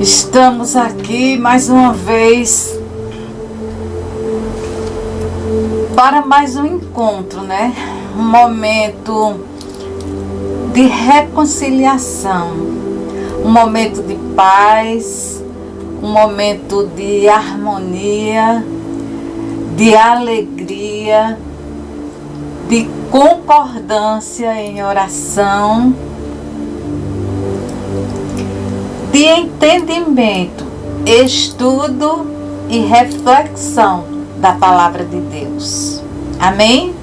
Estamos aqui mais uma vez para mais um encontro, né? Um momento de reconciliação, um momento de paz, um momento de harmonia, de alegria, de concordância em oração, de entendimento, estudo e reflexão da Palavra de Deus. Amém?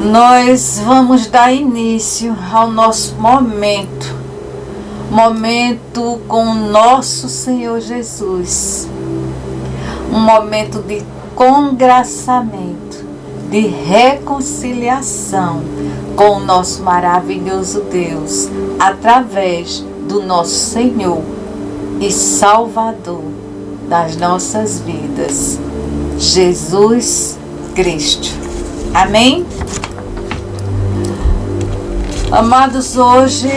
Nós vamos dar início ao nosso momento com o nosso Senhor Jesus. Um momento de congraçamento, de reconciliação com o nosso maravilhoso Deus, através do nosso Senhor e Salvador das nossas vidas, Jesus Cristo. Amém? Amados, hoje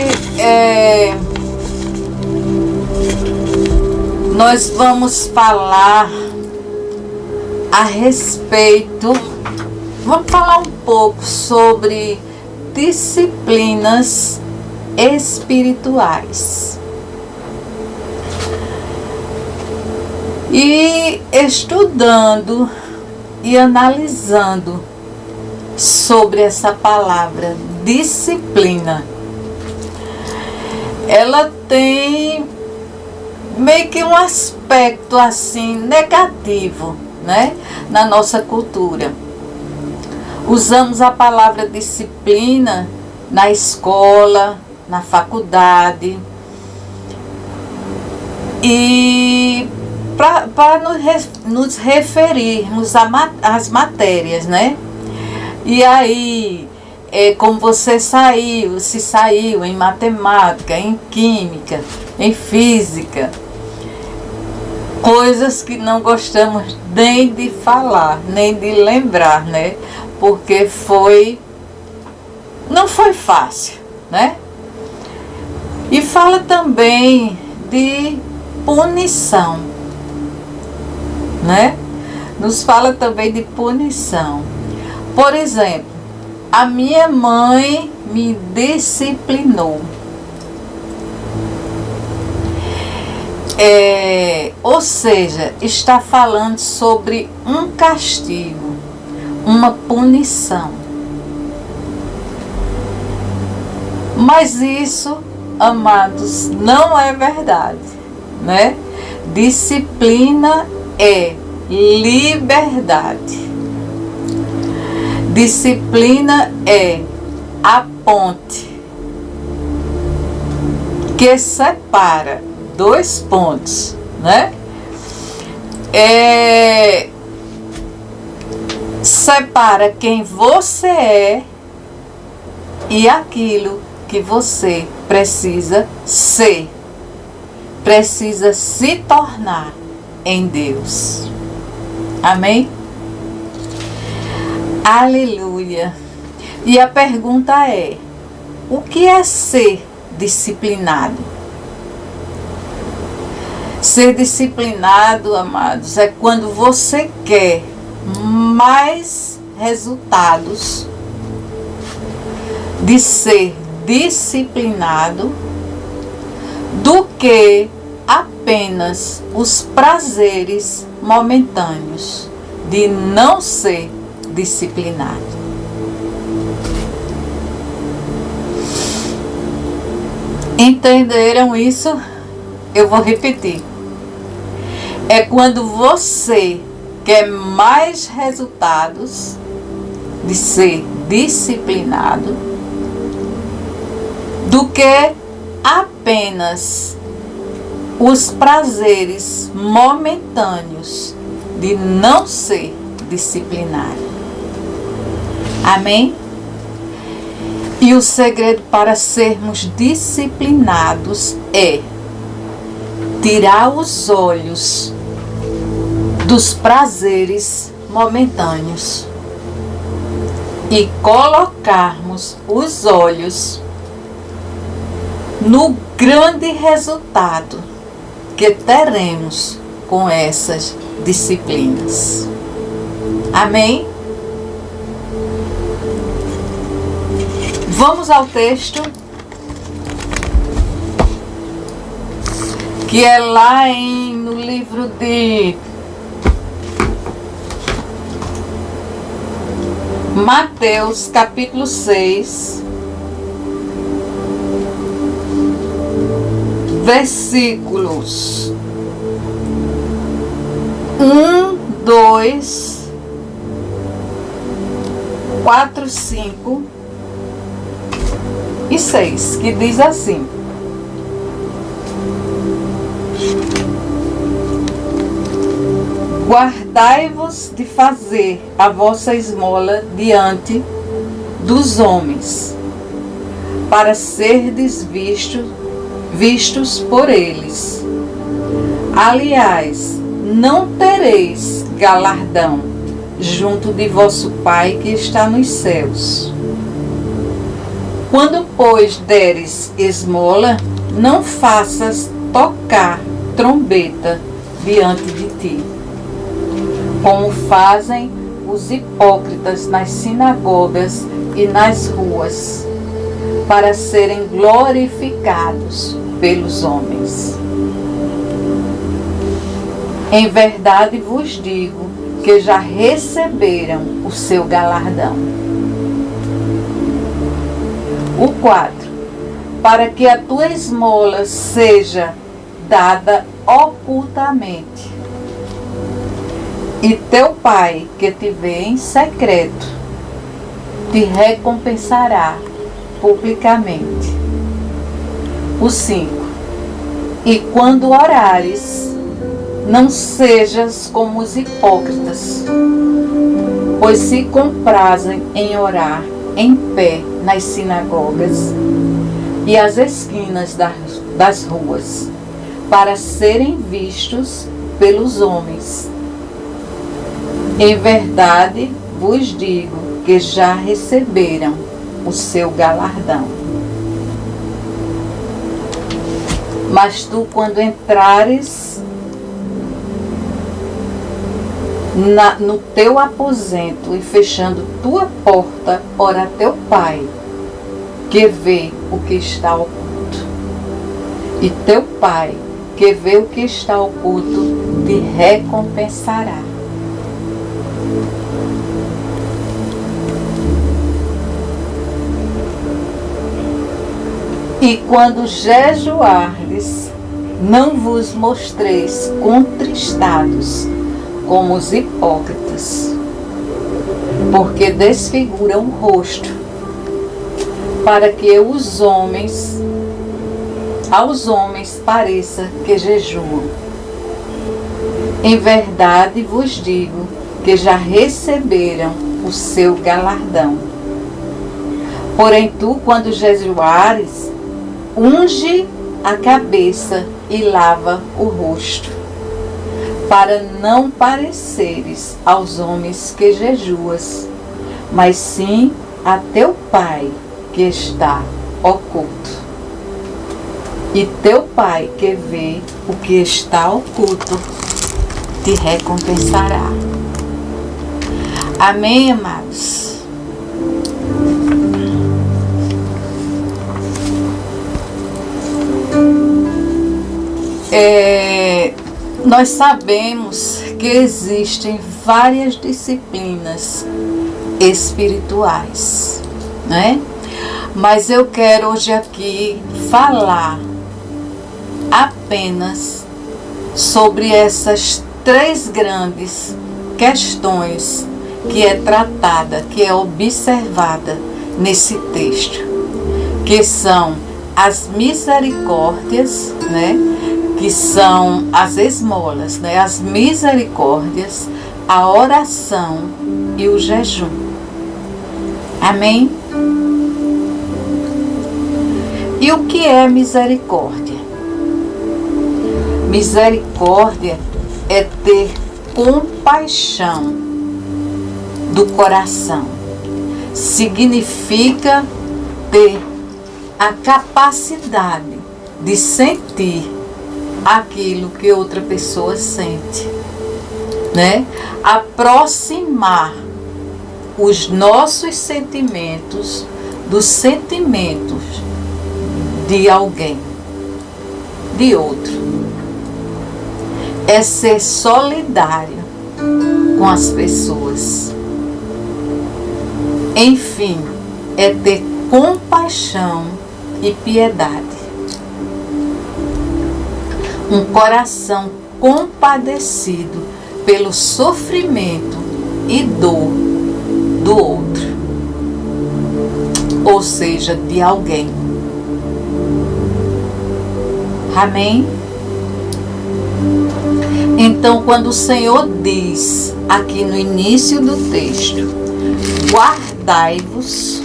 nós vamos falar a respeito, vamos falar um pouco sobre disciplinas espirituais. E estudando e analisando sobre essa palavra, disciplina, ela tem meio que um aspecto assim negativo, né, na nossa cultura. Usamos a palavra disciplina na escola, na faculdade, e para nos referirmos às matérias, né? E aí, como você se saiu em matemática, em química, em física, coisas que não gostamos nem de falar, nem de lembrar, né? Porque não foi fácil, né? E fala também de punição, né? Nos fala também de punição. Por exemplo, a minha mãe me disciplinou. Ou seja, está falando sobre um castigo, uma punição. Mas isso, amados, não é verdade, né? Disciplina é liberdade. Disciplina é a ponte que separa dois pontos, né? Separa quem você é e aquilo que você precisa ser, precisa se tornar em Deus. Amém? Aleluia! E a pergunta é: o que é ser disciplinado? Ser disciplinado, amados, é quando você quer mais resultados de ser disciplinado do que apenas os prazeres momentâneos de não ser disciplinado. Entenderam isso? Eu vou repetir. É quando você quer mais resultados de ser disciplinado do que apenas os prazeres momentâneos de não ser disciplinado. Amém? E o segredo para sermos disciplinados é tirar os olhos dos prazeres momentâneos e colocarmos os olhos no grande resultado que teremos com essas disciplinas. Amém? Vamos ao texto, que é lá no livro de Mateus, capítulo 6, versículos 1, 2, 4, 5 e 6, que diz assim: guardai-vos de fazer a vossa esmola diante dos homens, para serdes vistos por eles. Aliás, não tereis galardão junto de vosso Pai que está nos céus. Quando, pois, deres esmola, não faças tocar trombeta diante de ti, como fazem os hipócritas nas sinagogas e nas ruas, para serem glorificados pelos homens. Em verdade vos digo que já receberam o seu galardão. O 4. Para que a tua esmola seja dada ocultamente, e teu Pai, que te vê em secreto, te recompensará publicamente. O 5. E quando orares, não sejas como os hipócritas, pois se comprazem em orar em pé nas sinagogas e às esquinas das ruas, para serem vistos pelos homens. Em verdade vos digo que já receberam o seu galardão. Mas tu, quando entrares no teu aposento e fechando tua porta, ora a teu Pai, que vê o que está oculto. E teu Pai, que vê o que está oculto, te recompensará. E quando jejuardes, não vos mostreis contristados como os hipócritas, porque desfiguram o rosto, para que aos homens pareça que jejuam. Em verdade vos digo que já receberam o seu galardão. Porém tu, quando jejuares, unge a cabeça e lava o rosto, para não pareceres aos homens que jejuas, mas sim a teu Pai que está oculto. E teu Pai que vê o que está oculto, te recompensará. Amém, amados? Nós sabemos que existem várias disciplinas espirituais, né? Mas eu quero hoje aqui falar apenas sobre essas 3 grandes questões que é tratada, que é observada nesse texto, que são as misericórdias, né? Que são as esmolas, né? As misericórdias, a oração e o jejum. Amém? E o que é misericórdia? Misericórdia é ter compaixão do coração. Significa ter a capacidade de sentir aquilo que outra pessoa sente, né? Aproximar os nossos sentimentos dos sentimentos de alguém, de outro. É ser solidário com as pessoas. Enfim, é ter compaixão e piedade. Um coração compadecido pelo sofrimento e dor do outro, ou seja, de alguém. Amém? Então, quando o Senhor diz aqui no início do texto, guardai-vos,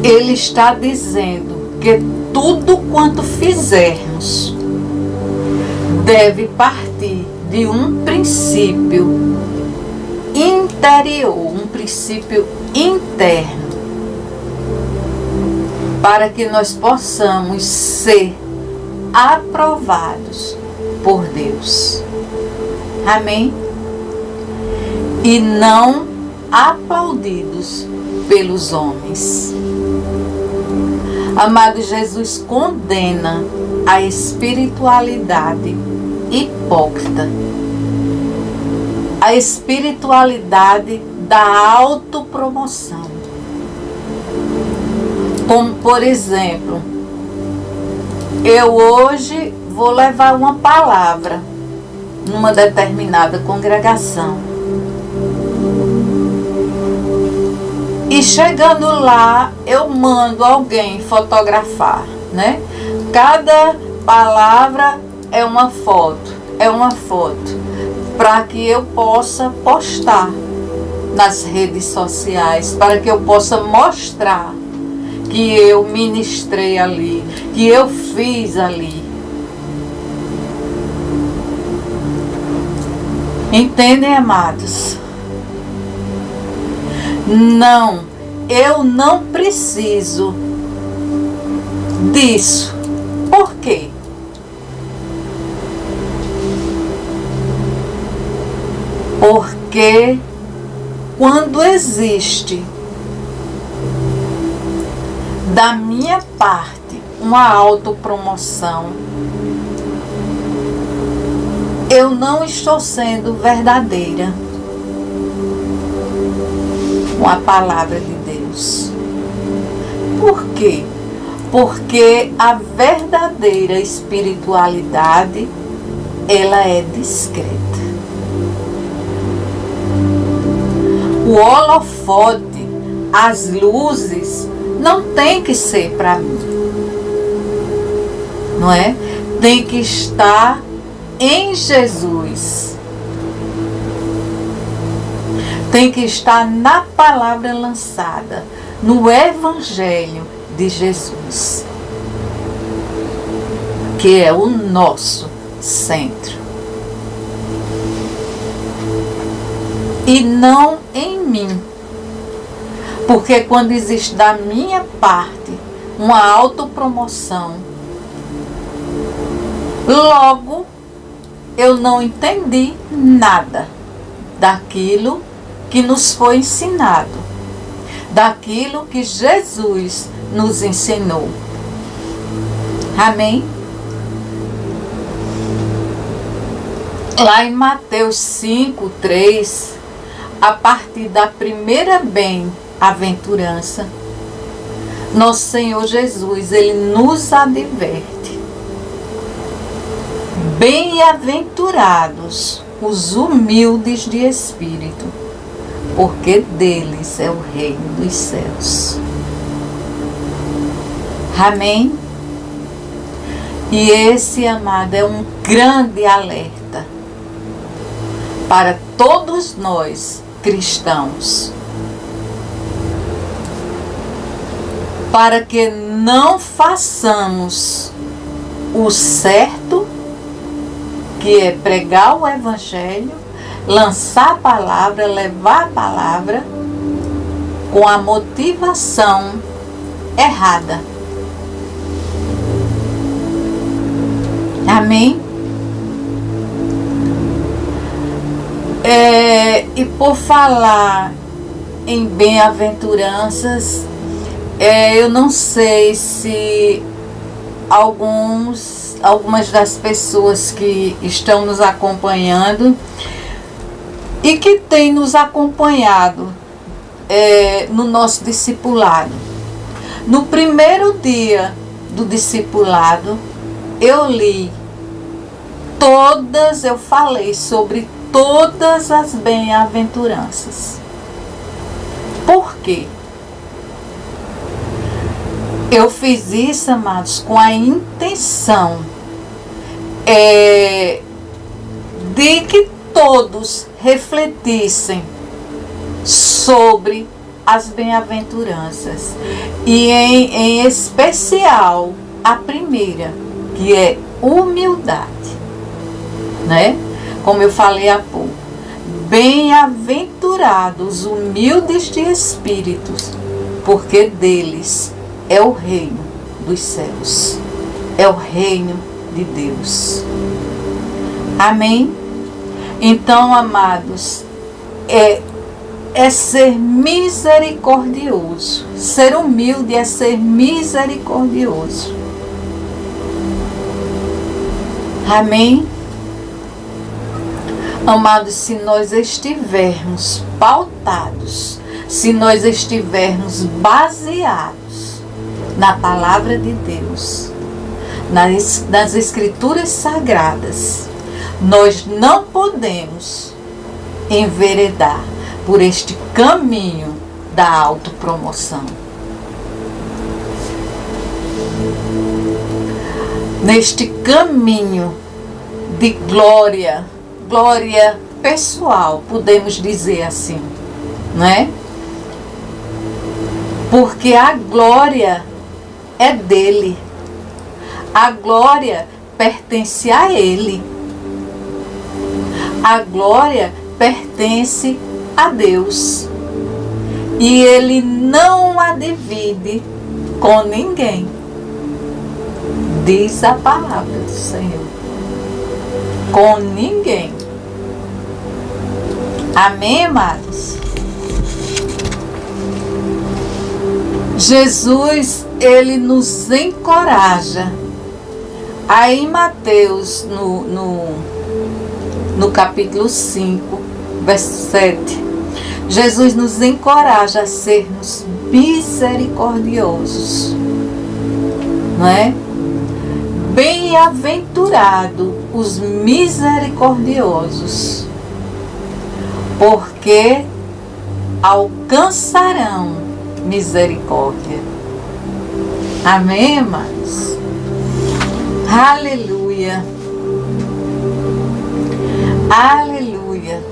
Ele está dizendo que tudo quanto fizermos deve partir de um princípio interior, um princípio interno, para que nós possamos ser aprovados por Deus. Amém? E não aplaudidos pelos homens. Amado, Jesus condena a espiritualidade hipócrita, a espiritualidade da autopromoção. Como, por exemplo, eu hoje vou levar uma palavra numa determinada congregação. E chegando lá, eu mando alguém fotografar, né? Cada palavra é uma foto, para que eu possa postar nas redes sociais, para que eu possa mostrar que eu ministrei ali, que eu fiz ali. Entendem, amados? Não, eu não preciso disso. Por quê? Porque quando existe da minha parte uma autopromoção, eu não estou sendo verdadeira com a palavra de Deus. Por quê? Porque a verdadeira espiritualidade, ela é discreta. O holofote, as luzes, não tem que ser para mim, não é? Tem que estar em Jesus. Tem que estar na palavra lançada, no Evangelho de Jesus, que é o nosso centro. E não em mim. Porque quando existe da minha parte uma autopromoção, logo eu não entendi nada daquilo que nos foi ensinado, daquilo que Jesus nos ensinou. Amém? Lá em Mateus 5:3, a partir da primeira bem-aventurança, nosso Senhor Jesus, Ele nos adverte: bem-aventurados os humildes de espírito, porque deles é o reino dos céus. Amém? E esse, amado, é um grande alerta para todos nós cristãos, para que não façamos o certo, que é pregar o Evangelho, lançar a palavra, levar a palavra com a motivação errada. Amém? E por falar em bem-aventuranças, eu não sei se algumas das pessoas que estão nos acompanhando e que têm nos acompanhado no nosso discipulado. No primeiro dia do discipulado, eu falei sobre todas as bem-aventuranças. Por quê? Eu fiz isso, amados, com a intenção de que todos refletissem sobre as bem-aventuranças. E em especial, a primeira, que é humildade. Né? Como eu falei há pouco. Bem-aventurados, humildes de espíritos, porque deles é o reino dos céus, é o reino de Deus. Amém? Então, amados, é ser misericordioso. Ser humilde é ser misericordioso. Amém? Amados, se nós estivermos pautados, se nós estivermos baseados na palavra de Deus, nas escrituras sagradas, nós não podemos enveredar por este caminho da autopromoção. Neste caminho de glória pessoal, podemos dizer assim, né? Porque a glória é dele. A glória pertence a ele. A glória pertence a Deus. E ele não a divide com ninguém. Diz a palavra do Senhor. Com ninguém. Amém, amados? Jesus, ele nos encoraja. Aí em Mateus, no capítulo 5, verso 7, Jesus nos encoraja a sermos misericordiosos. Não é? Bem-aventurado os misericordiosos, porque alcançarão misericórdia. Amém, irmãos? Aleluia. Aleluia.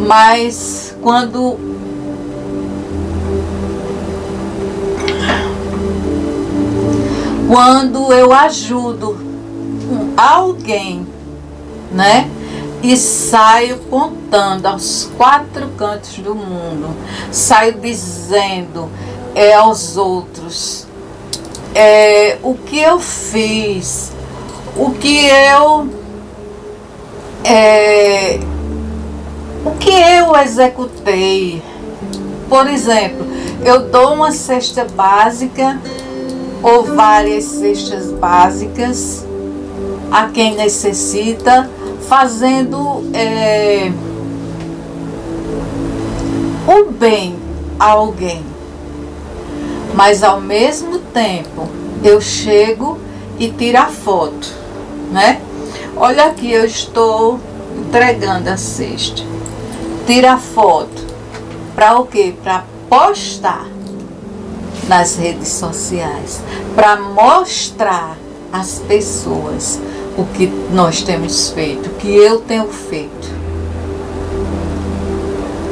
Mas quando eu ajudo alguém, né? E saio contando aos 4 cantos do mundo, saio dizendo aos outros o que eu fiz, o que eu executei. Por exemplo, eu dou uma cesta básica ou várias cestas básicas a quem necessita, fazendo o bem a alguém. Mas ao mesmo tempo eu chego e tiro a foto, né? Olha aqui, eu estou entregando a cesta. Tira a foto. Para o quê? Para postar nas redes sociais, para mostrar às pessoas o que nós temos feito, o que eu tenho feito.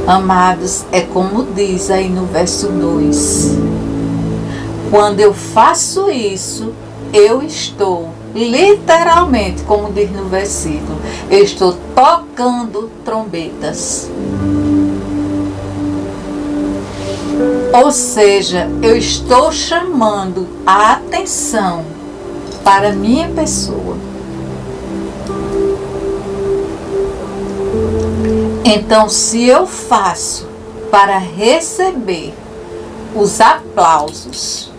Amados, é como diz aí no verso 2. Quando eu faço isso, eu estou literalmente, como diz no versículo, eu estou tocando trombetas. Ou seja, eu estou chamando a atenção para a minha pessoa. Então, se eu faço para receber os aplausos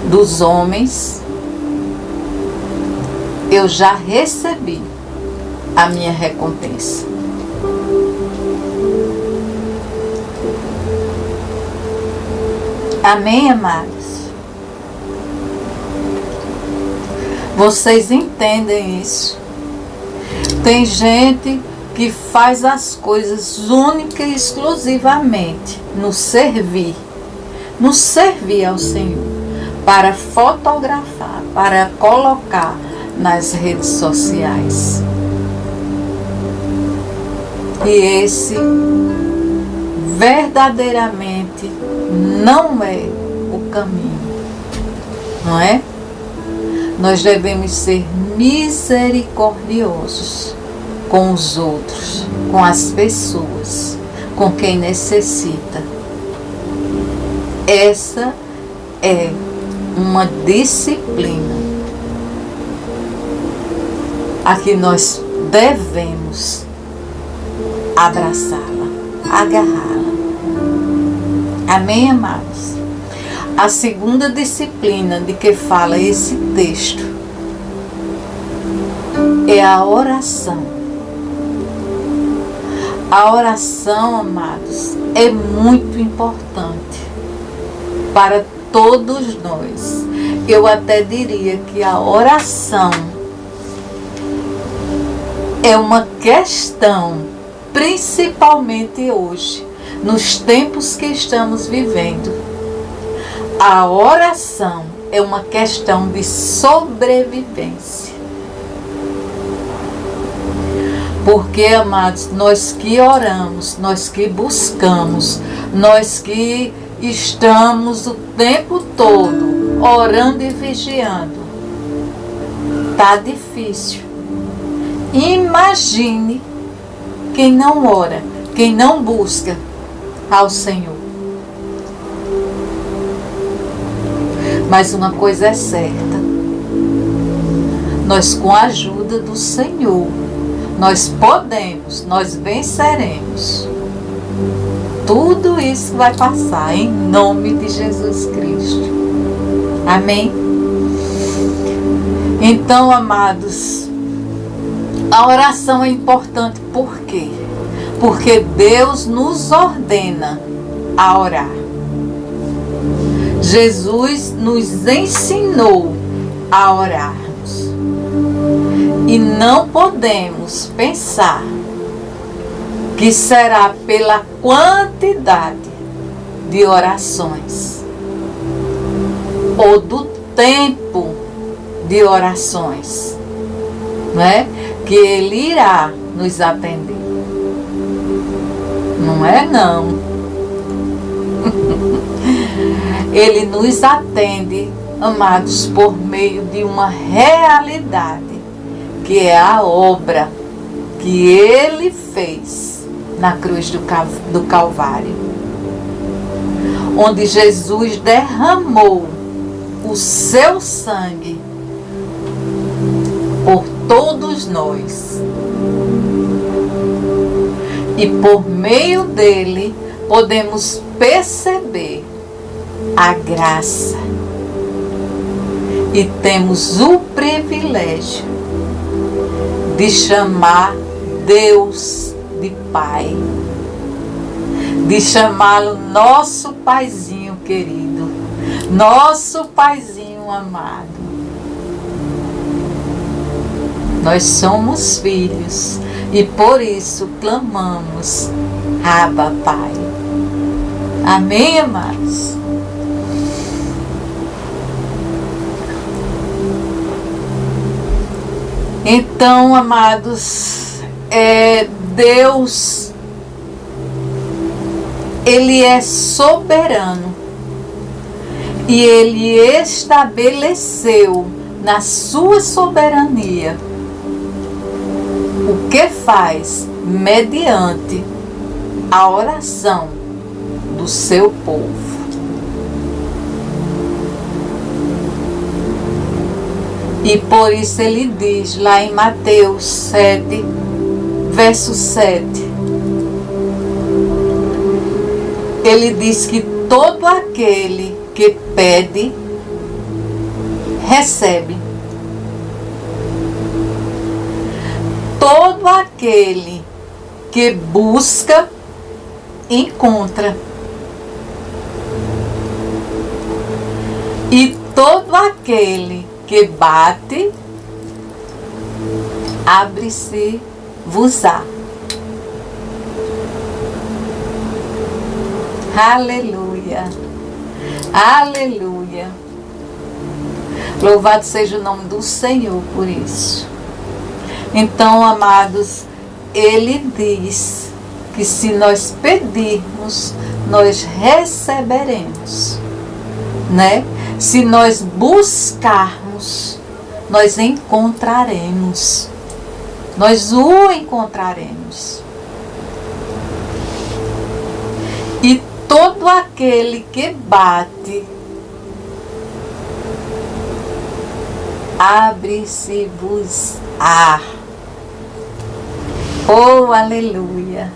dos homens, eu já recebi a minha recompensa. Amém, amados? Vocês entendem isso? Tem gente que faz as coisas única e exclusivamente no servir ao Senhor, para fotografar, para colocar nas redes sociais. E esse verdadeiramente não é o caminho, não é? Nós devemos ser misericordiosos com os outros, com as pessoas, com quem necessita. Essa é uma disciplina a que nós devemos abraçá-la, agarrá-la. Amém, amados? A segunda disciplina de que fala esse texto é a oração. A oração, amados, é muito importante para todos nós. Eu até diria que a oração é uma questão, principalmente hoje, nos tempos que estamos vivendo. A oração é uma questão de sobrevivência. Porque, amados, nós que oramos, nós que buscamos, nós que estamos o tempo todo orando e vigiando, tá difícil. Imagine quem não ora, quem não busca ao Senhor. Mas uma coisa é certa, nós, com a ajuda do Senhor, nós podemos, nós venceremos. Tudo isso vai passar em nome de Jesus Cristo. Amém? Então, amados, a oração é importante. Por quê? Porque Deus nos ordena a orar. Jesus nos ensinou a orarmos. E não podemos pensar que será pela quantidade de orações ou do tempo de orações, não é? Que Ele irá nos atender. Não é, não. Ele nos atende, amados, por meio de uma realidade, que é a obra que Ele fez na cruz do Calvário, onde Jesus derramou o seu sangue por todos nós. E por meio dele podemos perceber a graça. E temos o privilégio de chamar Deus de Pai, de chamá-lo nosso Paizinho querido, nosso Paizinho amado. Nós somos filhos e por isso clamamos, Abba, Pai. Amém, amados? Então, amados, Deus, Ele é soberano e Ele estabeleceu na sua soberania, o que faz mediante a oração do seu povo. E por isso ele diz lá em Mateus 7, verso 7, ele diz que todo aquele que pede, recebe. Todo aquele que busca, encontra. E todo aquele que bate, abre-se-vos-á. Aleluia. Aleluia. Louvado seja o nome do Senhor por isso. Então, amados, ele diz que se nós pedirmos, nós receberemos, né? Se nós buscarmos, nós encontraremos. Nós o encontraremos. E todo aquele que bate, abre-se-vos-á. Oh, aleluia.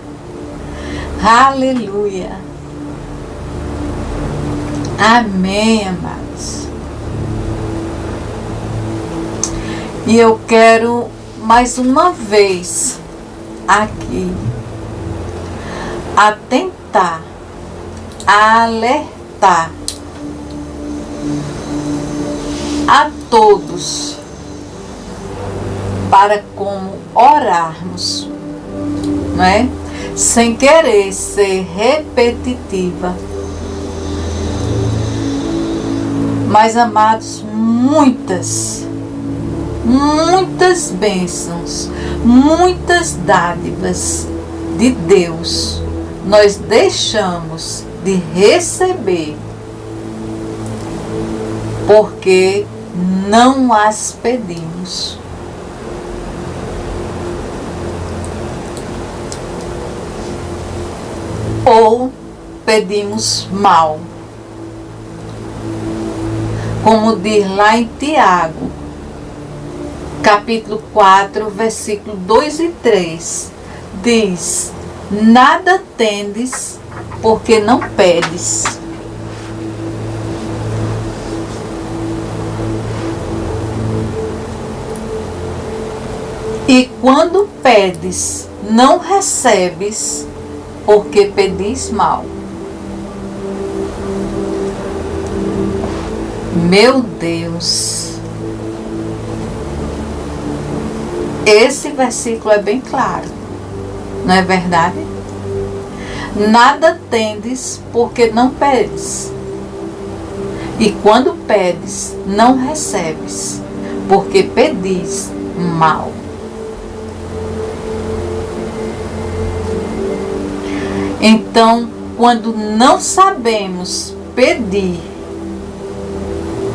Aleluia. Amém, amados. E eu quero mais uma vez aqui atentar, alertar a todos para como orarmos, não é? Sem querer ser repetitiva. Mas, amados, muitas bênçãos, muitas dádivas de Deus nós deixamos de receber porque não as pedimos. Ou pedimos mal. Como diz lá em Tiago, capítulo 4, versículo 2 e 3, diz: nada tendes, porque não pedes. E quando pedes, não recebes, porque pedis mal. Meu Deus, esse versículo é bem claro, não é verdade? Nada tendes porque não pedes. E quando pedes, não recebes, porque pedis mal. Então, quando não sabemos pedir,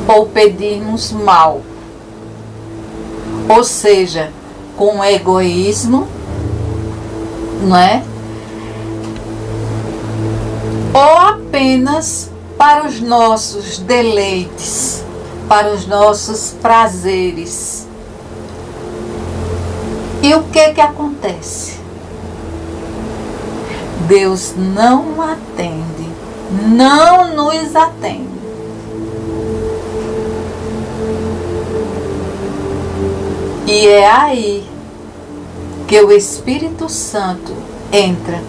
ou pedirmos mal, ou seja, com egoísmo, não é? Ou apenas para os nossos deleites, para os nossos prazeres. E o que acontece? Deus não atende, não nos atende. E é aí que o Espírito Santo entra.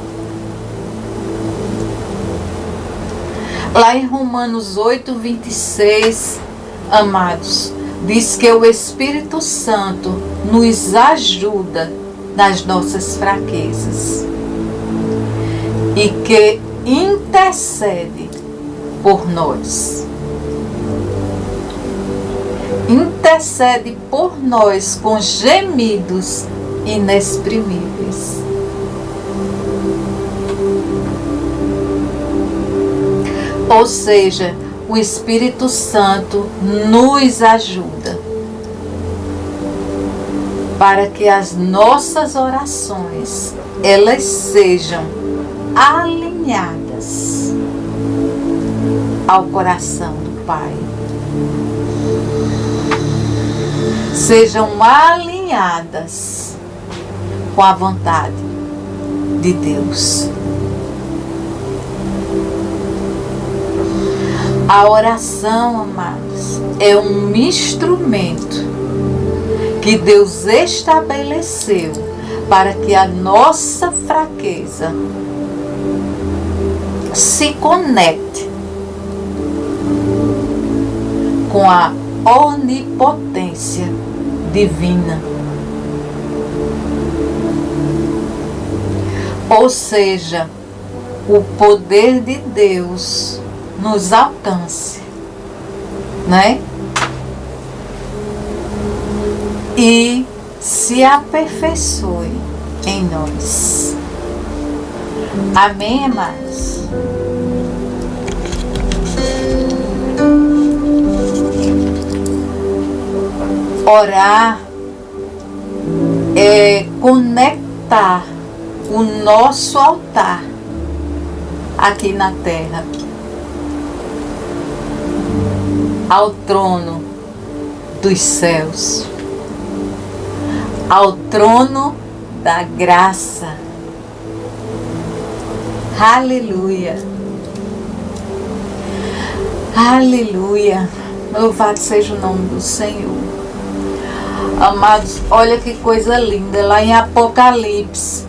Lá em Romanos 8, 26, amados, diz que o Espírito Santo nos ajuda nas nossas fraquezas e que intercede por nós. Intercede por nós com gemidos inexprimíveis. Ou seja, o Espírito Santo nos ajuda. para que as nossas orações, elas sejam alinhadas ao coração do Pai. Sejam alinhadas com a vontade de Deus. A oração, amados, é um instrumento que Deus estabeleceu para que a nossa fraqueza se conecte com a onipotência divina. Ou seja, o poder de Deus nos alcance, né? E se aperfeiçoe em nós. Amém, amados? Orar é conectar o nosso altar aqui na terra ao trono dos céus, ao trono da graça. Aleluia! Aleluia! Louvado seja o nome do Senhor. Amados, olha que coisa linda, lá em Apocalipse,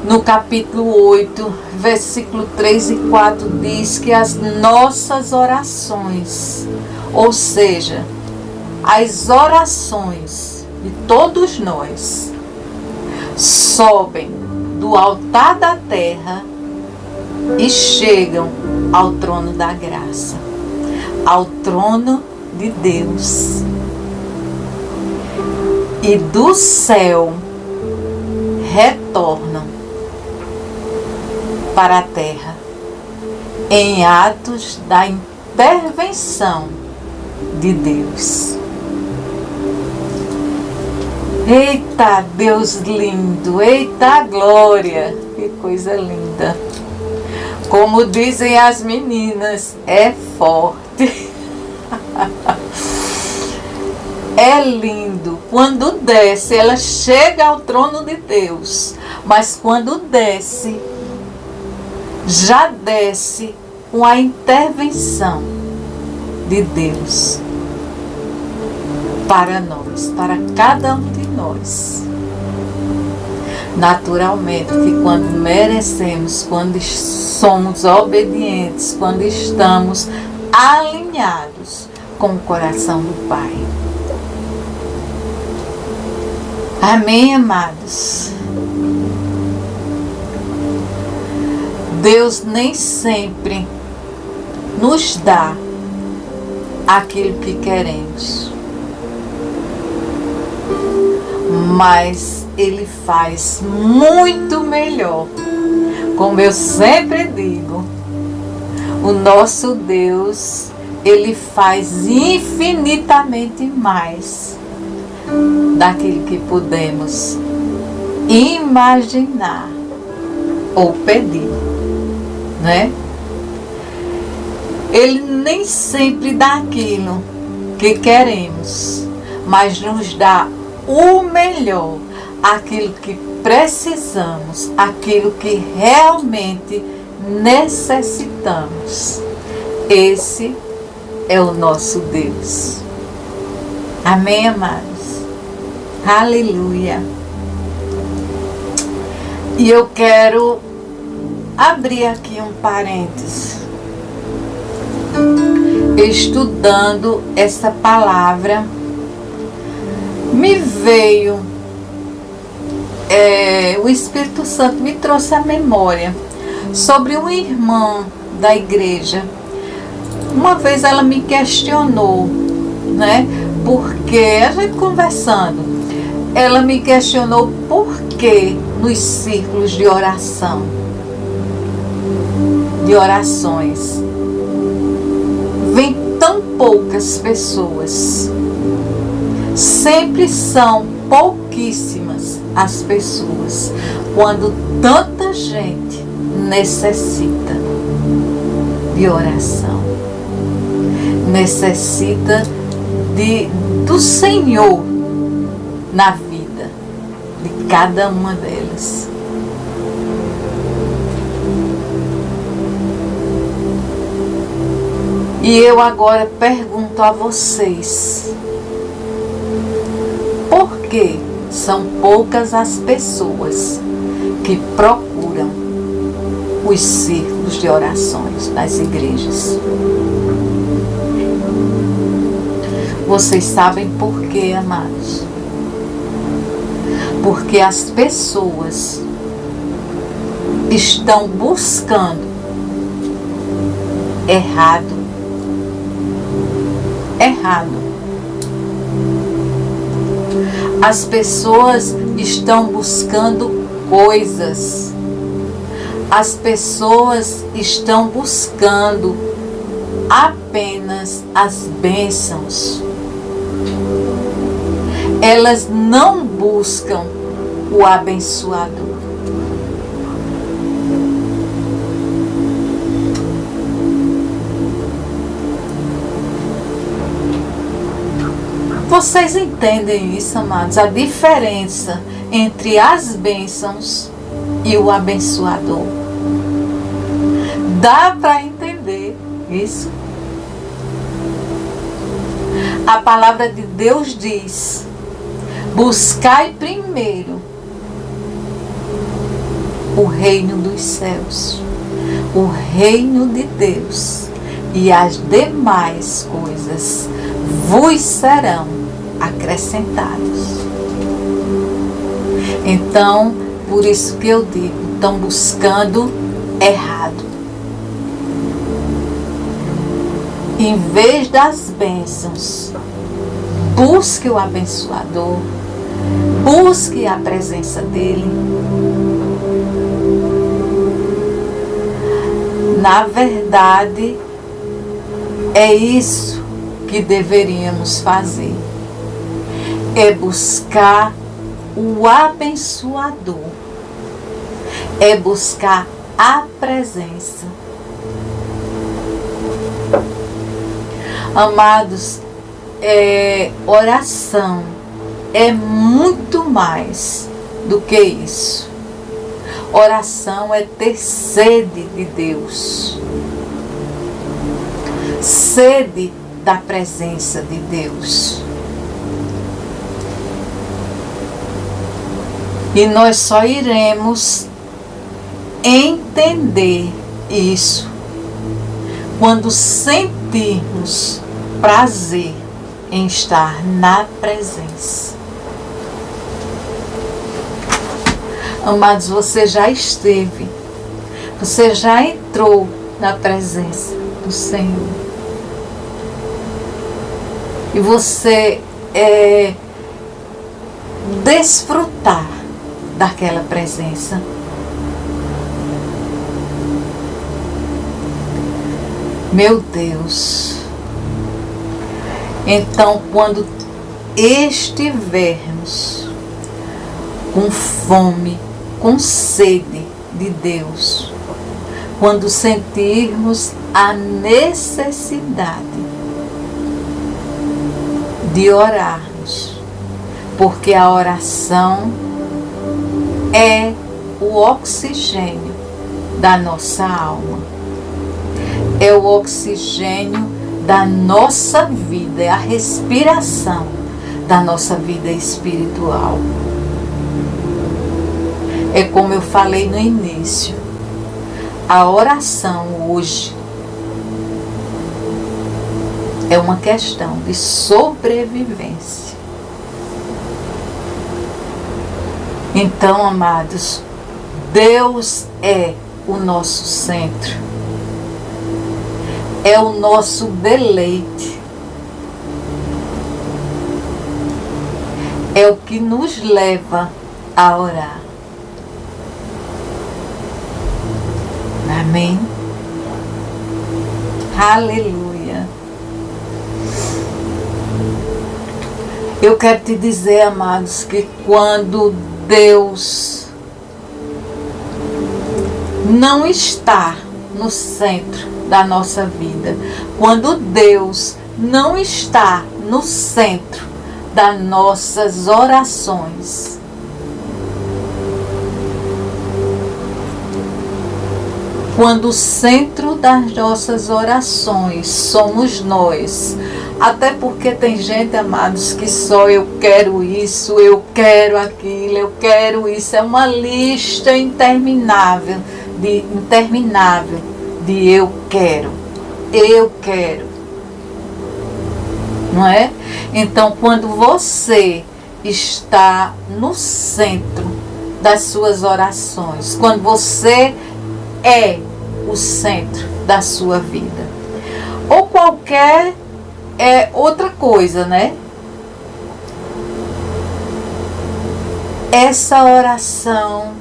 no capítulo 8, versículo 3 e 4, diz que as nossas orações, ou seja, as orações de todos nós, sobem do altar da terra e chegam ao trono da graça, ao trono de Deus. E do céu retornam para a terra em atos da intervenção de Deus. Eita, Deus lindo! Eita, glória! Que coisa linda! Como dizem as meninas, é forte. É lindo. Quando desce, ela chega ao trono de Deus. Mas quando desce, já desce com a intervenção de Deus para nós, para cada um de nós. Naturalmente que quando merecemos, quando somos obedientes, quando estamos alinhados com o coração do Pai. Amém, amados? Deus nem sempre nos dá aquilo que queremos, mas Ele faz muito melhor. Como eu sempre digo, o nosso Deus, Ele faz infinitamente mais daquilo que podemos imaginar ou pedir, né? Ele nem sempre dá aquilo que queremos, mas nos dá o melhor, aquilo que precisamos, aquilo que realmente necessitamos. Esse é o nosso Deus. Amém, amados? Aleluia! E eu quero abrir aqui um parênteses. Estudando essa palavra, me veio, o Espírito Santo me trouxe à memória sobre uma irmã da igreja. Uma vez ela me questionou, né? Porque a gente conversando, ela me questionou por que nos círculos de oração, de orações, vem tão poucas pessoas. Sempre são pouquíssimas pouquíssimas as pessoas, quando tanta gente necessita de oração, necessita do Senhor na vida de cada uma delas. E eu agora pergunto a vocês, por que são poucas as pessoas que procuram os círculos de orações nas igrejas? Vocês sabem por quê, amados? Porque as pessoas estão buscando errado. As pessoas estão buscando coisas. As pessoas estão buscando apenas as bênçãos. Elas não buscam o abençoador. Vocês entendem isso, amados? A diferença entre as bênçãos e o abençoador. Dá para entender isso? A palavra de Deus diz: buscai primeiro o reino dos céus, o reino de Deus, e as demais coisas vos serão acrescentadas. Então, por isso que eu digo, estão buscando errado. Em vez das bênçãos, busque o abençoador, busque a presença dele. Na verdade, é isso que deveríamos fazer. É buscar o abençoador. É buscar a presença. Amados, oração é muito mais do que isso. Oração é ter sede de Deus. Sede da presença de Deus. E nós só iremos entender isso quando sentirmos prazer em estar na presença. Amados, você já esteve, você já entrou na presença do Senhor. E você desfrutar daquela presença. Meu Deus. Então, quando estivermos com fome, com sede de Deus, quando sentirmos a necessidade de orarmos, porque a oração é o oxigênio da nossa alma, é o oxigênio da nossa vida, é a respiração da nossa vida espiritual. É como eu falei no início, a oração hoje é uma questão de sobrevivência. Então, amados, Deus é o nosso centro. É o nosso deleite. É o que nos leva a orar. Amém? Aleluia. Eu quero te dizer, amados, que quando Deus não está no centro da nossa vida, quando Deus não está no centro das nossas orações, quando o centro das nossas orações somos nós. Até porque tem gente, amados, que só eu quero isso, eu quero aquilo, eu quero isso. É uma lista interminável de eu quero. Não é? Então, quando você está no centro das suas orações, quando você é o centro da sua vida, ou qualquer outra coisa, né? Essa oração,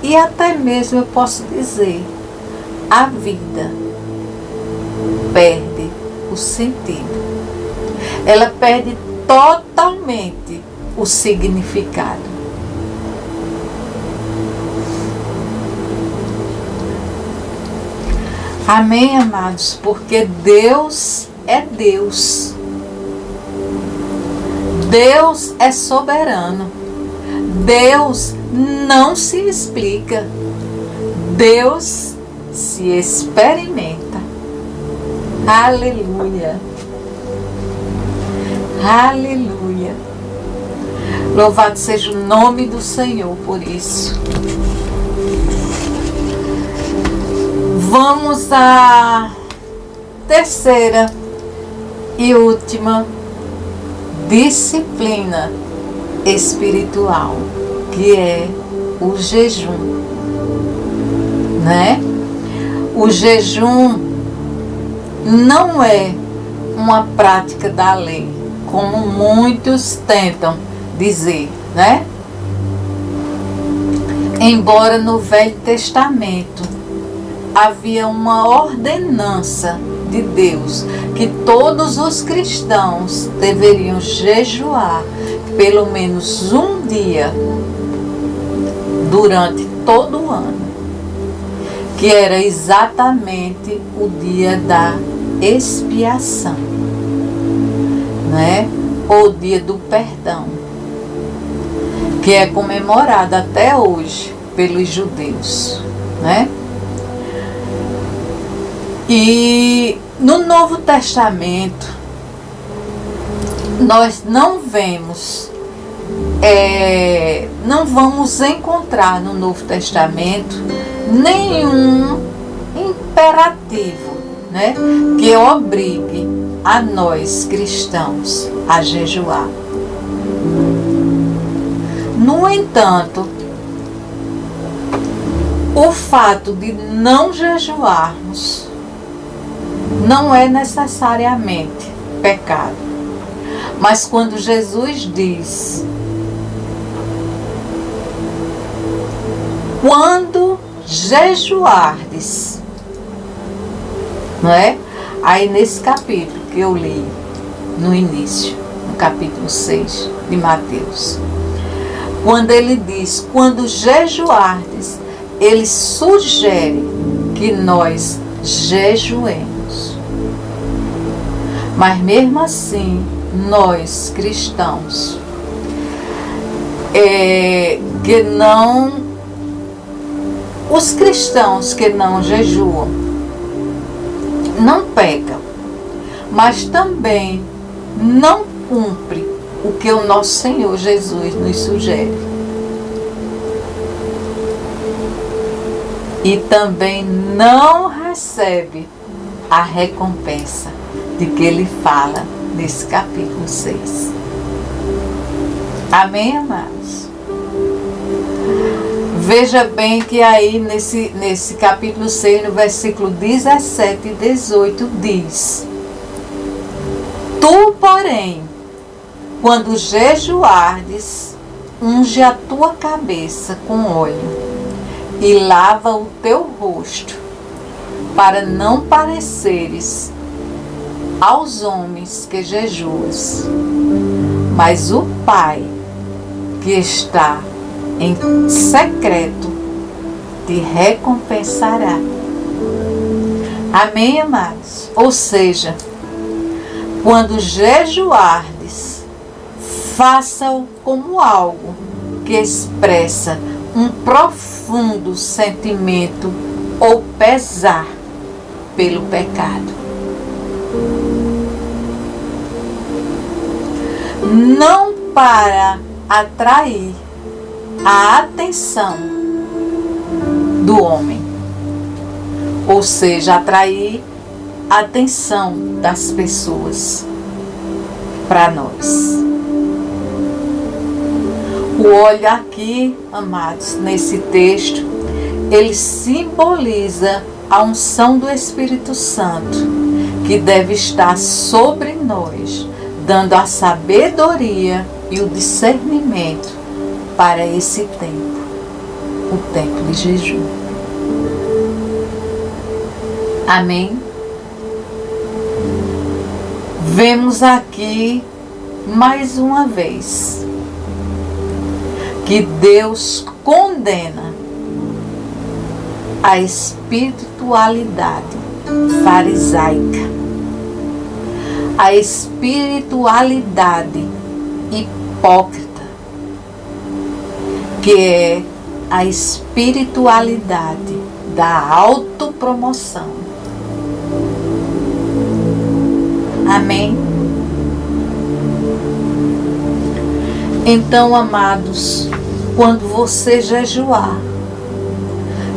e até mesmo eu posso dizer, a vida perde o sentido. Ela perde totalmente o significado. Amém, amados? Porque Deus é Deus. Deus é soberano. Deus não se explica. Deus se experimenta. Aleluia. Aleluia. Louvado seja o nome do Senhor por isso. Vamos à terceira e última disciplina espiritual, que é o jejum, né? O jejum não é uma prática da lei, como muitos tentam dizer, né? Embora no Velho Testamento havia uma ordenança de Deus que todos os cristãos deveriam jejuar pelo menos um dia durante todo o ano, que era exatamente o dia da expiação, né? Ou o dia do perdão, que é comemorado até hoje pelos judeus, né? E no Novo Testamento, nós não vamos encontrar no Novo Testamento nenhum imperativo, né, que obrigue a nós cristãos a jejuar. No entanto, o fato de não jejuarmos não é necessariamente pecado. Mas quando Jesus diz: quando jejuardes, não é? Aí nesse capítulo que eu li no início, no capítulo 6 de Mateus, quando ele diz: quando jejuardes, ele sugere que nós jejuemos. Mas mesmo assim, nós cristãos, os cristãos que não jejuam, não pecam, mas também não cumprem o que o nosso Senhor Jesus nos sugere. E também não recebe a recompensa de que ele fala nesse capítulo 6. Amém, amados? Veja bem que aí nesse capítulo 6, no versículo 17 e 18, diz: tu, porém, quando jejuardes, unge a tua cabeça com óleo e lava o teu rosto, para não pareceres aos homens que jejuas, mas o Pai que está em secreto te recompensará. Amém, amados? Ou seja, quando jejuardes, faça-o como algo que expressa um profundo sentimento ou pesar pelo pecado. Não para atrair a atenção do homem, ou seja, atrair a atenção das pessoas para nós. O olho aqui, amados, nesse texto, ele simboliza a unção do Espírito Santo, que deve estar sobre nós, dando a sabedoria e o discernimento para esse tempo, o tempo de jejum. Amém? Vemos aqui mais uma vez que Deus condena a espiritualidade farisaica, a espiritualidade hipócrita, que é a espiritualidade da autopromoção. Amém? Então, amados, quando você jejuar,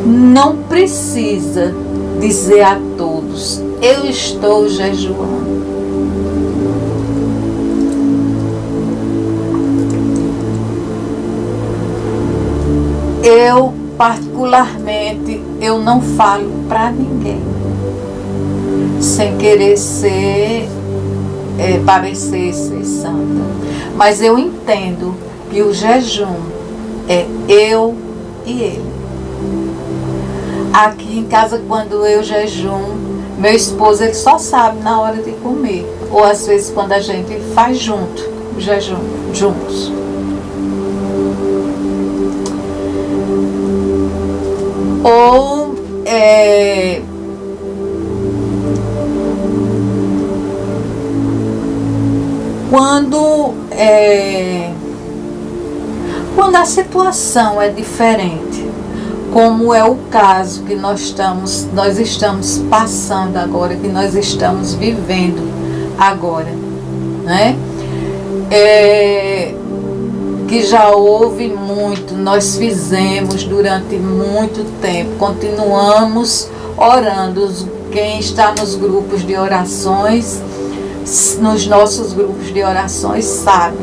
não precisa dizer a todos: eu estou jejuando. Eu, particularmente, eu não falo para ninguém, sem querer parecer ser santa. Mas eu entendo que o jejum é eu e ele. Aqui em casa, quando eu jejum, meu esposo ele só sabe na hora de comer. Ou às vezes quando a gente faz junto, o jejum, juntos. Ou quando a situação é diferente, como é o caso que nós estamos passando agora, que nós estamos vivendo agora, né? Que já houve muito, nós fizemos durante muito tempo, continuamos orando. Quem está nos grupos de orações, nos nossos grupos de orações, sabe,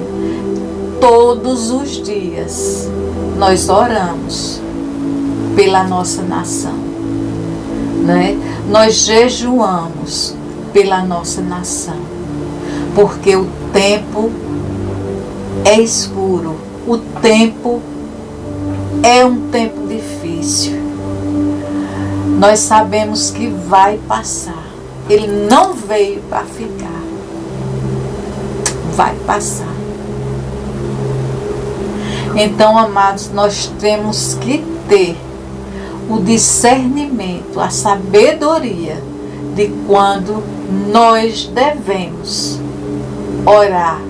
todos os dias nós oramos pela nossa nação, né? Nós jejuamos pela nossa nação, porque o tempo é escuro, o tempo é um tempo difícil. Nós sabemos que vai passar. Ele não veio para ficar. Vai passar. Então, amados, nós temos que ter o discernimento, a sabedoria de quando nós devemos orar,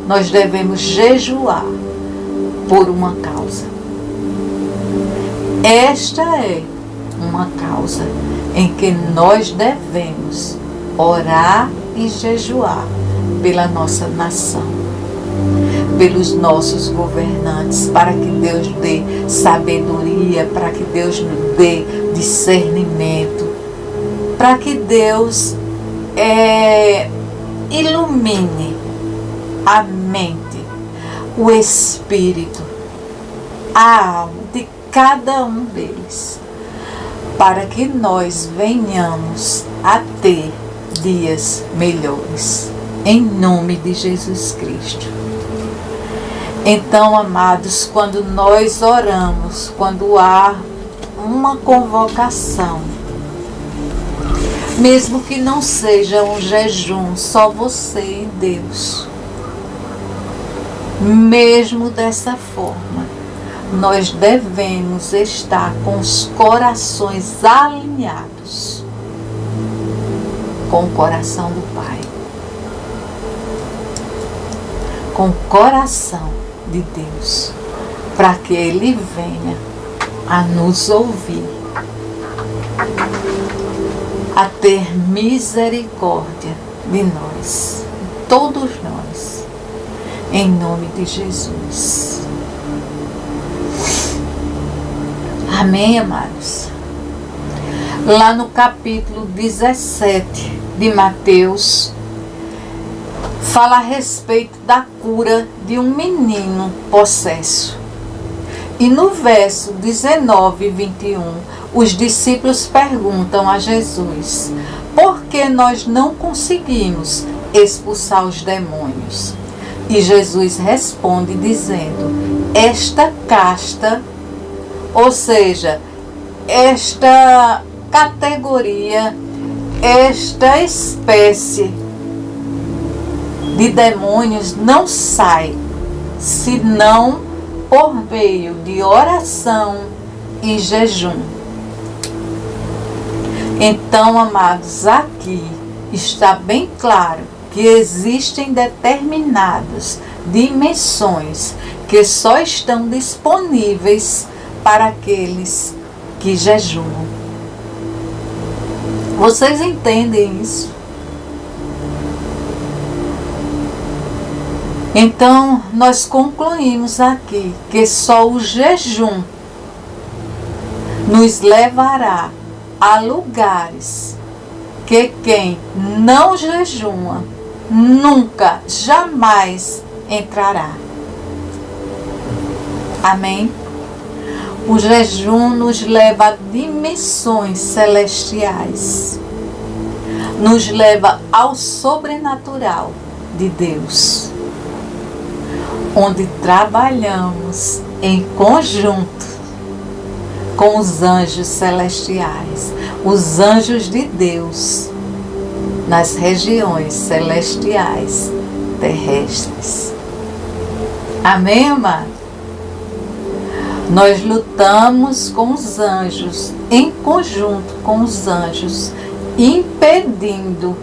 nós devemos jejuar por uma causa. Esta é uma causa em que nós devemos orar e jejuar pela nossa nação, pelos nossos governantes, para que Deus dê sabedoria, para que Deus nos dê discernimento, para que Deus ilumine a mente, o espírito, a alma de cada um deles, para que nós venhamos a ter dias melhores, em nome de Jesus Cristo. Então, amados, quando nós oramos, quando há uma convocação, mesmo que não seja um jejum, só você e Deus, Mesmo dessa forma, nós devemos estar com os corações alinhados com o coração do Pai, com o coração de Deus, para que Ele venha a nos ouvir, a ter misericórdia de nós, todos nós, em nome de Jesus. Amém, amados? Lá no capítulo 17 de Mateus, fala a respeito da cura de um menino possesso. E no verso 19 e 21, os discípulos perguntam a Jesus: por que nós não conseguimos expulsar os demônios? E Jesus responde dizendo: esta casta, ou seja, esta categoria, esta espécie de demônios não sai senão por meio de oração e jejum. Então, amados, aqui está bem claro que existem determinadas dimensões que só estão disponíveis para aqueles que jejuam. Vocês entendem isso? Então, nós concluímos aqui que só o jejum nos levará a lugares que quem não jejuma nunca, jamais entrará. Amém? O jejum nos leva a dimensões celestiais, nos leva ao sobrenatural de Deus, onde trabalhamos em conjunto com os anjos celestiais, os anjos de Deus, nas regiões celestiais terrestres. Amém, amado? Nós lutamos com os anjos, em conjunto com os anjos, impedindo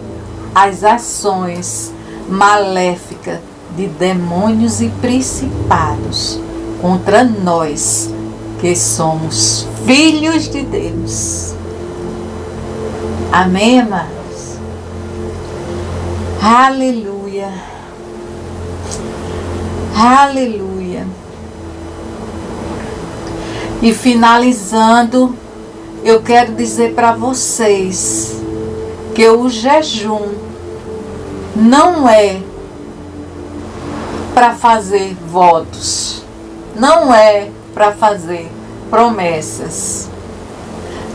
as ações maléficas de demônios e principados contra nós, que somos filhos de Deus. Amém, amados? Aleluia. Aleluia. E finalizando, eu quero dizer para vocês que o jejum não é para fazer votos, não é para fazer promessas,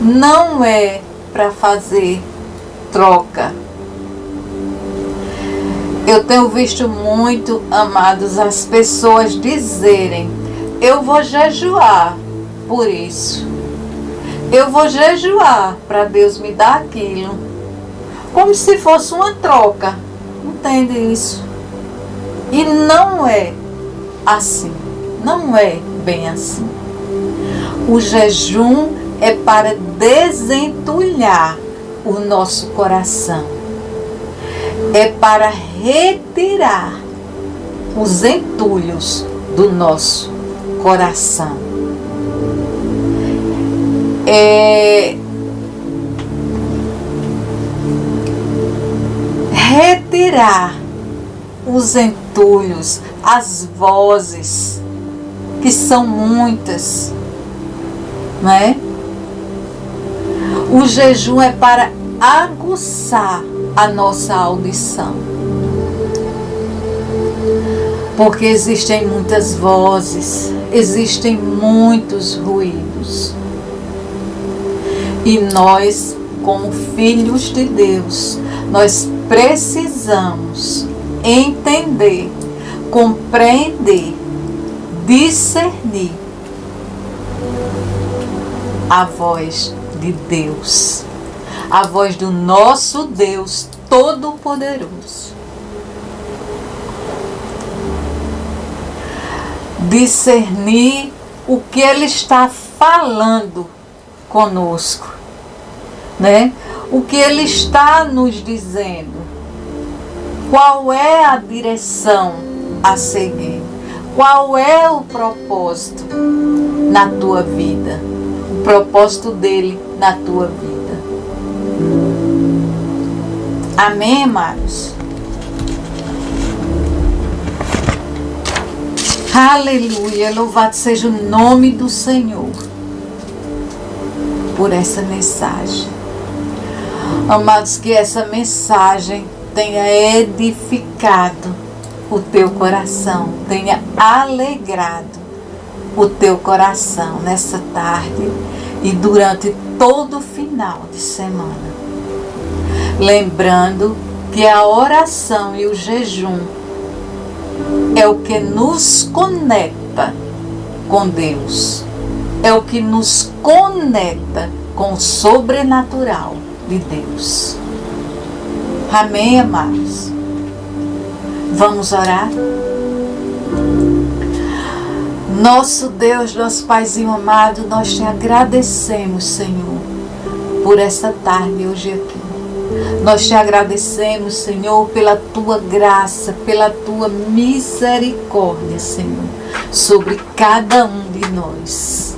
não é para fazer troca. Eu tenho visto muito, amados, as pessoas dizerem: eu vou jejuar por isso, eu vou jejuar para Deus me dar aquilo, como se fosse uma troca. Entende isso? E não é assim, não é bem assim. O jejum é para desentulhar o nosso coração, é para retirar os entulhos do nosso coração. Retirar os entulhos, as vozes, que são muitas, não é? O jejum é para aguçar a nossa audição, porque existem muitas vozes, existem muitos ruídos. E nós, como filhos de Deus, nós precisamos entender, compreender, discernir a voz de Deus, a voz do nosso Deus Todo-Poderoso. discernir o que Ele está falando conosco, né? O que Ele está nos dizendo. Qual é a direção a seguir? Qual é o propósito na tua vida? O propósito dele na tua vida. Amém, amados? Aleluia, louvado seja o nome do Senhor por essa mensagem. Amados, que essa mensagem tenha edificado o teu coração, tenha alegrado o teu coração nessa tarde e durante todo o final de semana. Lembrando que a oração e o jejum é o que nos conecta com Deus, é o que nos conecta com o sobrenatural de Deus. Amém, amados? Vamos orar? Nosso Deus, nosso Paizinho amado, nós te agradecemos, Senhor, por essa tarde hoje aqui. Nós te agradecemos, Senhor, pela tua graça, pela tua misericórdia, Senhor, sobre cada um de nós.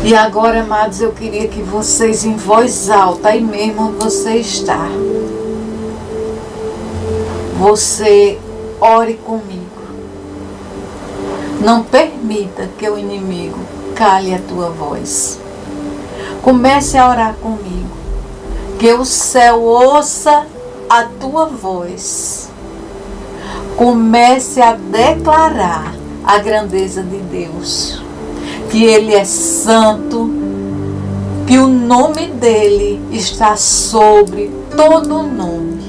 E agora, amados, eu queria que vocês, em voz alta, aí mesmo onde você está, você ore comigo. Não permita que o inimigo cale a tua voz. Comece a orar comigo. Que o céu ouça a tua voz. Comece a declarar a grandeza de Deus. Que Ele é santo. Que o nome dEle está sobre todo o nome.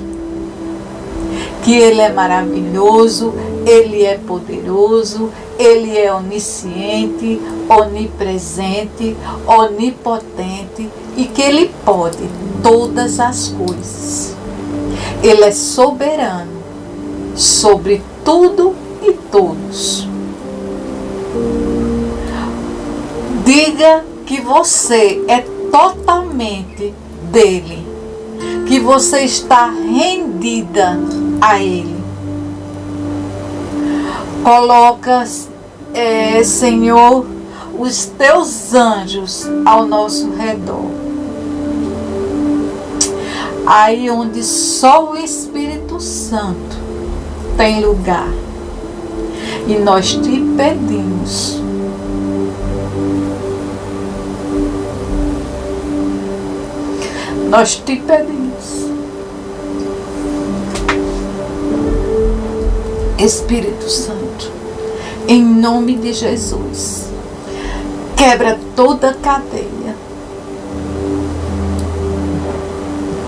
Que Ele é maravilhoso, Ele é poderoso, Ele é onisciente, onipresente, onipotente e que Ele pode todas as coisas. Ele é soberano sobre tudo e todos. Diga que você é totalmente dele, que você está rendida a Ele. Coloca, Senhor, os teus anjos ao nosso redor. Aí onde só o Espírito Santo tem lugar. E nós te pedimos, Espírito Santo, em nome de Jesus, quebra toda cadeia,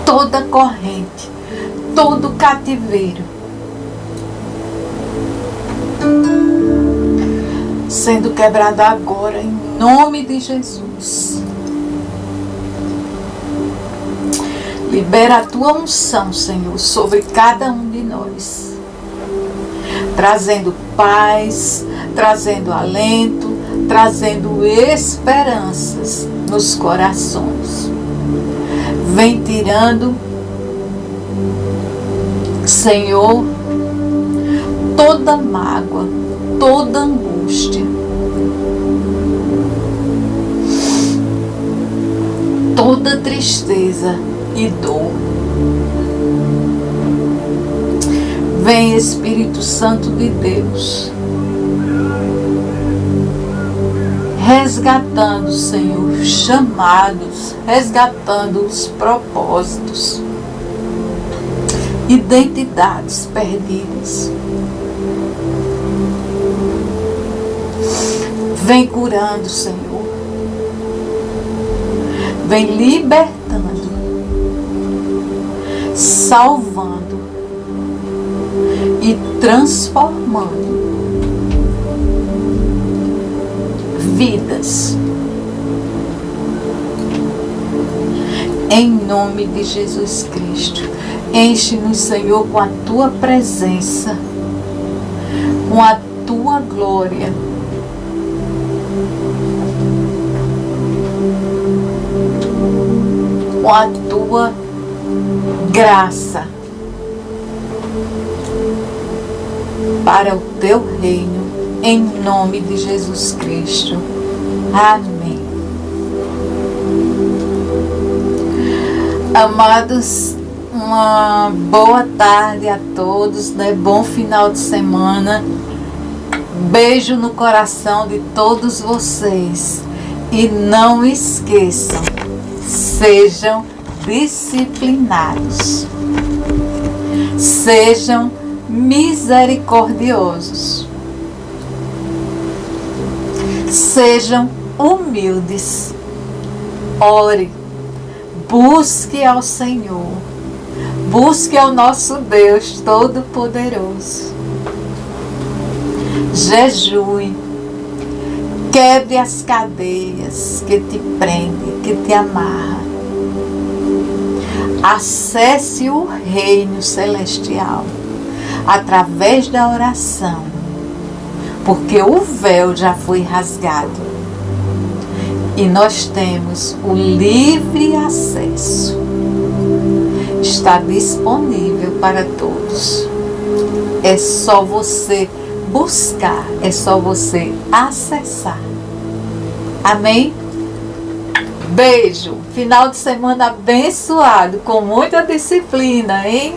toda corrente, todo cativeiro, sendo quebrado agora, em nome de Jesus. Libera a tua unção, Senhor, sobre cada um de nós, trazendo paz, trazendo alento, trazendo esperanças nos corações. Vem tirando, Senhor, toda mágoa, toda angústia, toda tristeza e dor. Vem, Espírito Santo de Deus, resgatando, Senhor, chamados, resgatando os propósitos, identidades perdidas. Vem curando, Senhor, vem libertando, salvando e transformando vidas. Em nome de Jesus Cristo, enche-nos, Senhor, com a tua presença, com a tua glória. Com a tua graça para o teu reino, em nome de Jesus Cristo. Amém. Amados, uma boa tarde a todos, né? Bom final de semana. Beijo no coração de todos vocês. E não esqueçam, sejam disciplinados. Sejam misericordiosos. Sejam humildes. Ore. Busque ao Senhor. Busque ao nosso Deus Todo-Poderoso. Jejue. Quebre as cadeias que te prendem, que te amarram. Acesse o reino celestial através da oração, porque o véu já foi rasgado e nós temos o livre acesso. Está disponível para todos. É só você buscar, é só você acessar. Amém? Beijo. Final de semana abençoado, com muita disciplina, hein?